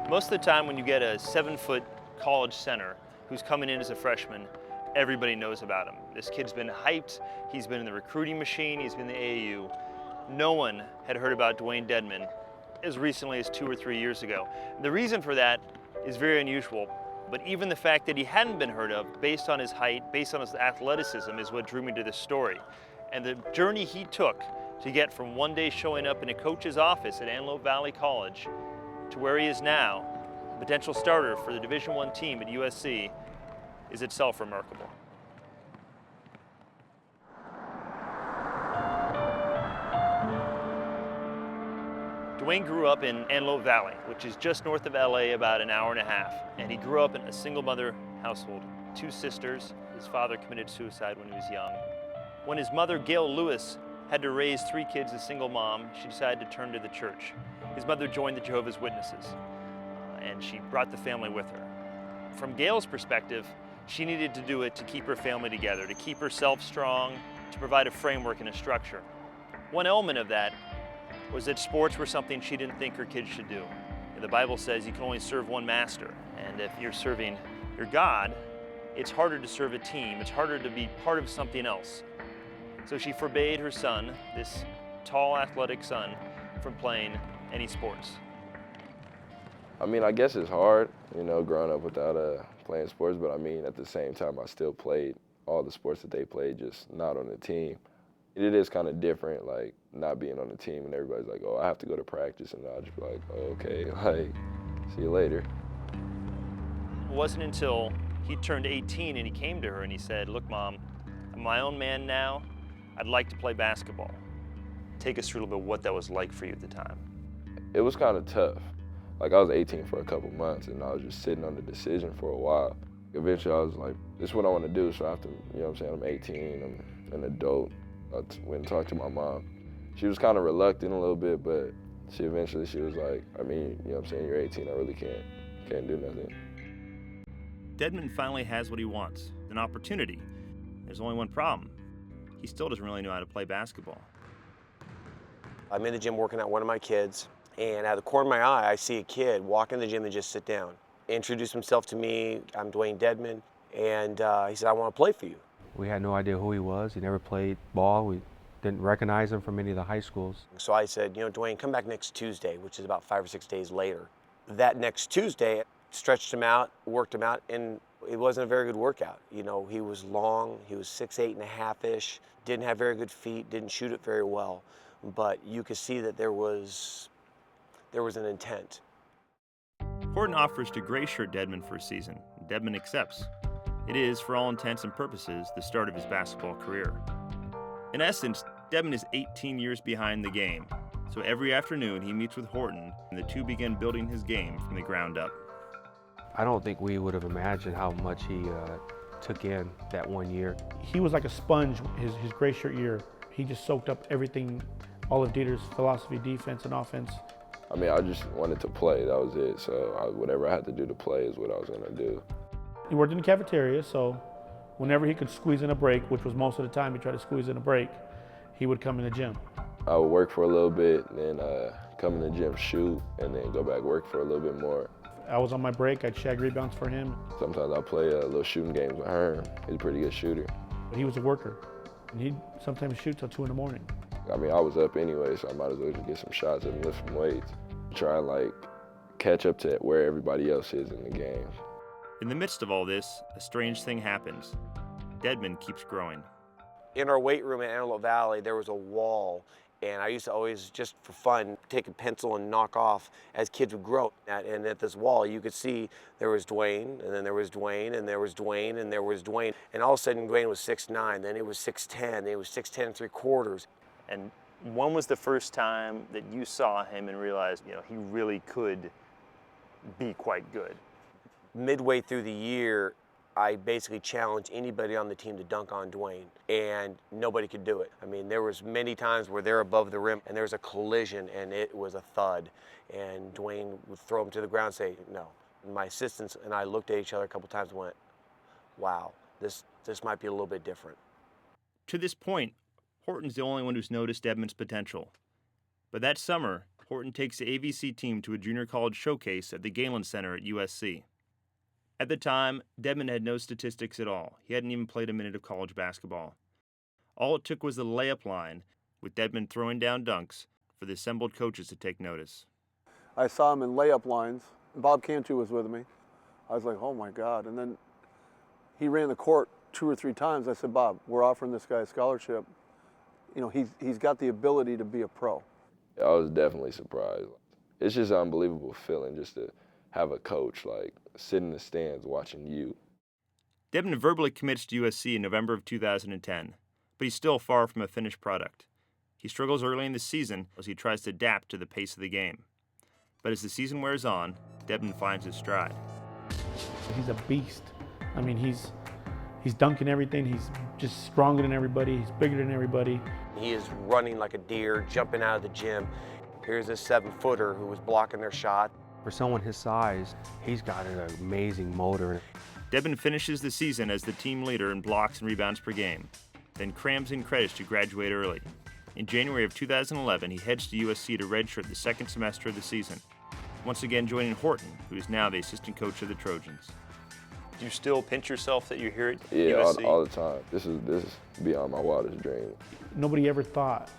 Most of the time when you get a 7-foot college center who's coming in as a freshman, everybody knows about him. This kid's been hyped, he's been in the recruiting machine, he's been in the AAU. No one had heard about Dewayne Dedmon as recently as 2 or 3 years ago. The reason for that is very unusual, but even the fact that he hadn't been heard of based on his height, based on his athleticism is what drew me to this story. And the journey he took to get from one day showing up in a coach's office at Antelope Valley College to where he is now, a potential starter for the Division I team at USC, is itself remarkable. Dewayne grew up in Antelope Valley, which is just north of LA, about an hour and a half. And he grew up in a single mother household, 2 sisters. His father committed suicide when he was young. When his mother, Gail Lewis, had to raise 3 kids as a single mom, she decided to turn to the church. His mother joined the Jehovah's Witnesses, and she brought the family with her. From Gail's perspective, she needed to do it to keep her family together, to keep herself strong, to provide a framework and a structure. One element of that was that sports were something she didn't think her kids should do. The Bible says you can only serve one master, and if you're serving your God, it's harder to serve a team, it's harder to be part of something else. So she forbade her son, this tall, athletic son, from playing any sports. I mean, I guess it's hard, growing up without playing sports, but I mean, at the same time, I still played all the sports that they played, just not on the team. It is kind of different, like, not being on the team and everybody's like, oh, I have to go to practice, and I'll just be like, oh, okay, like, see you later. It wasn't until he turned 18 and he came to her and he said, look, Mom, I'm my own man now. I'd like to play basketball. Take us through a little bit what that was like for you at the time. It was kind of tough. Like, I was 18 for a couple months, and I was just sitting on the decision for a while. Eventually, I was like, this is what I want to do, so after, I'm 18, I'm an adult. I went and talked to my mom. She was kind of reluctant a little bit, but she was like, you're 18, I really can't do nothing. Dedmon finally has what he wants, an opportunity. There's only one problem. He still doesn't really know how to play basketball. I'm in the gym working out one of my kids, and out of the corner of my eye, I see a kid walk in the gym and just sit down. Introduce himself to me. I'm Dewayne Dedmon, and he said, I want to play for you. We had no idea who he was. He never played ball. We didn't recognize him from any of the high schools. So I said, Dewayne, come back next Tuesday, which is about 5 or 6 days later. That next Tuesday, stretched him out, worked him out, and it wasn't a very good workout. He was long, he was 6'8" and a half-ish, didn't have very good feet, didn't shoot it very well, but you could see that there was an intent. Horton offers to gray shirt Dedmon for a season. Dedmon accepts. It is, for all intents and purposes, the start of his basketball career. In essence, Dedmon is 18 years behind the game, so every afternoon he meets with Horton, and the two begin building his game from the ground up. I don't think we would have imagined how much he took in that 1 year. He was like a sponge his gray shirt year. He just soaked up everything, all of Dieter's philosophy, defense and offense. I just wanted to play, that was it. So whatever I had to do to play is what I was gonna do. He worked in the cafeteria, so whenever he could squeeze in a break, which was most of the time he tried to squeeze in a break, he would come in the gym. I would work for a little bit, and then come in the gym, shoot, and then go back work for a little bit more. I was on my break, I'd shag rebounds for him. Sometimes I play little shooting games with Herm. He's a pretty good shooter. But he was a worker, and he'd sometimes shoot till 2 in the morning. I was up anyway, so I might as well just get some shots and lift some weights. Try and catch up to where everybody else is in the game. In the midst of all this, a strange thing happens. Dedmon keeps growing. In our weight room at Antelope Valley, there was a wall, and I used to always, just for fun, take a pencil and knock off as kids would grow. And at this wall, you could see there was Dewayne, and then there was Dewayne, and there was Dewayne, and there was Dewayne. And all of a sudden, Dewayne was 6'9", then it was 6'10", then it was 6'10 3/4. And when was the first time that you saw him and realized, he really could be quite good? Midway through the year, I basically challenged anybody on the team to dunk on Dewayne, and nobody could do it. There was many times where they're above the rim and there was a collision and it was a thud, and Dewayne would throw him to the ground and say, no. And my assistants and I looked at each other a couple times and went, wow, this might be a little bit different. To this point, Horton's the only one who's noticed Dedmon's potential. But that summer, Horton takes the AVC team to a junior college showcase at the Galen Center at USC. At the time, Dedmon had no statistics at all. He hadn't even played a minute of college basketball. All it took was the layup line, with Dedmon throwing down dunks, for the assembled coaches to take notice. I saw him in layup lines. Bob Cantu was with me. I was like, oh my God. And then he ran the court 2 or 3 times. I said, Bob, we're offering this guy a scholarship. You know, he's got the ability to be a pro. I was definitely surprised. It's just an unbelievable feeling just to have a coach like sit in the stands watching you. Dedmon verbally commits to USC in November of 2010, but he's still far from a finished product. He struggles early in the season as he tries to adapt to the pace of the game. But as the season wears on, Dedmon finds his stride. He's a beast. I mean, he's dunking everything. He's just stronger than everybody. He's bigger than everybody. He is running like a deer, jumping out of the gym. Here's this 7-footer who was blocking their shot. For someone his size, he's got an amazing motor. Dedmon finishes the season as the team leader in blocks and rebounds per game, then crams in credits to graduate early. In January of 2011, he heads to USC to redshirt the second semester of the season, once again joining Horton, who is now the assistant coach of the Trojans. Do you still pinch yourself that you're here at USC? All the time. This is beyond my wildest dream. Nobody ever thought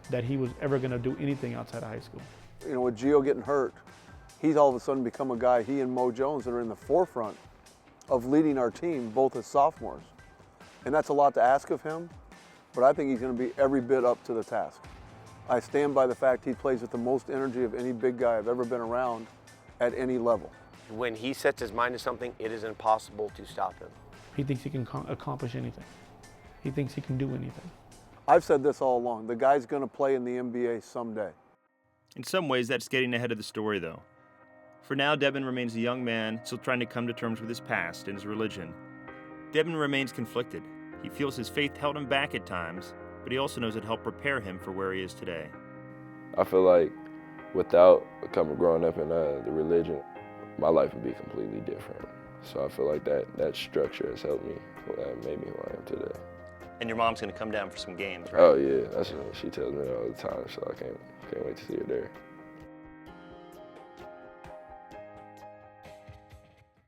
that he was ever going to do anything outside of high school. You know, with Gio getting hurt, he's all of a sudden become a guy, he and Mo Jones, that are in the forefront of leading our team, both as sophomores. And that's a lot to ask of him, but I think he's going to be every bit up to the task. I stand by the fact he plays with the most energy of any big guy I've ever been around at any level. When he sets his mind to something, it is impossible to stop him. He thinks he can accomplish anything. He thinks he can do anything. I've said this all along, the guy's going to play in the NBA someday. In some ways, that's getting ahead of the story, though. For now, Dedmon remains a young man, still trying to come to terms with his past and his religion. Dedmon remains conflicted. He feels his faith held him back at times, but he also knows it helped prepare him for where he is today. I feel like without growing up in the religion, my life would be completely different. So I feel like that structure has helped me, made me who I am today. And your mom's going to come down for some games, right? Oh yeah, she tells me that all the time, so I can't wait to see her there.